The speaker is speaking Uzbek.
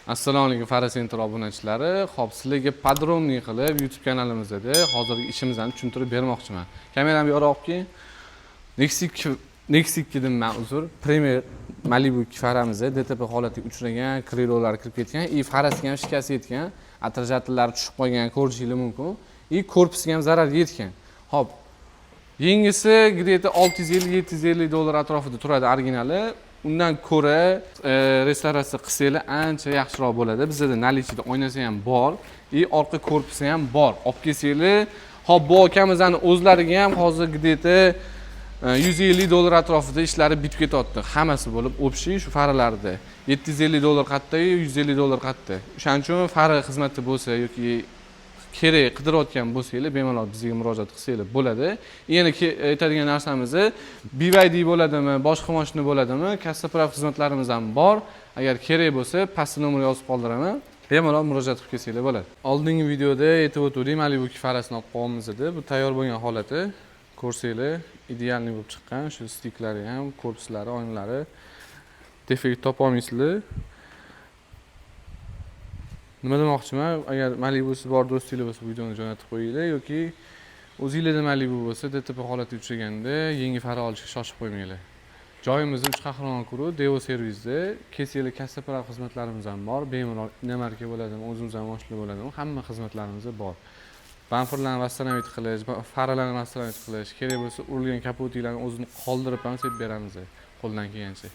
Assalomu alaykum Fara Center obunachilari. Xo'p, sizlarga podrobniy qilib YouTube kanalimizda hozirgi ishimizni tushuntirib bermoqchiman. Kameramni yo'q olib keling. Nexus 2 dedim men uzr. Premier Malibu 2 faramizda DTP holatiga uchragan, krilolar kirib ketgan, farasiga ham shikast yetgan, atrajatllari tushib qolgan, ko'rishingiz mumkin. Korpusiga ham zarar yetgan. Xo'p, yengisi где-то 650-750 dollar atrofida turadi originali. Undan ko'ra restavratsiya qilsangiz ancha yaxshiroq bo'ladi. Bizda наличиеda oynasi ham bor, orqa korpusi ham bor. Olib kelsangiz, hop bu akamizning o'zlariga ham hozir где-то 150 dollar atrofida ishlari bitib ketyapti. Hammasi bo'lib, общий shu faralarda 750 dollar qatta, 150 dollar qatta. O'shaning uchun fara xizmati bo'lsa yoki kerak qidirayotgan bo'lsangiz, bemalol bizga murojaat qilsangiz bo'ladi. Yana aytadigan narsamiz, BYD bo'ladimi, boshqa mashina bo'ladimi, kassa-prav xizmatlarimiz ham bor. Agar kerak bo'lsa, pastda nomer yozib qoldiraman. Bemalol murojaat qilib kelsangiz bo'ladi. Oldingi videoda aytib o'tdik, Malibu 2 farasini olib qolganmiz edi. Bu tayyor bo'lgan holati. Ko'rsangiz, idealniy bo'lib chiqqan. Shu stiklari ham, korpuslari, oynalari defekt topolmaysizlar. Nima demoqchiman? Agar Malibu'si bor do'stinglar bo'lsa, videoni jo'natib qo'yinglar yoki o'zingizda Malibu bo'lsa, DTP holatiga uchraganda yangi fara olishga shoshib qo'ymanglar. Joyimiz 3 Qahramon ko'ru, Devo servisda keseli kassa-prav xizmatlarimiz ham bor. Bemalol inomarka bo'ladimi, o'zimizdan mashina bo'ladimi, hamma xizmatlarimiz bor. Bamperlarni vassanovit qilish, faralarni vassanovit qilish, kerak bo'lsa urilgan kapotinglarni o'zini qoldirib ham sepib beramiz qo'ldan kelgancha.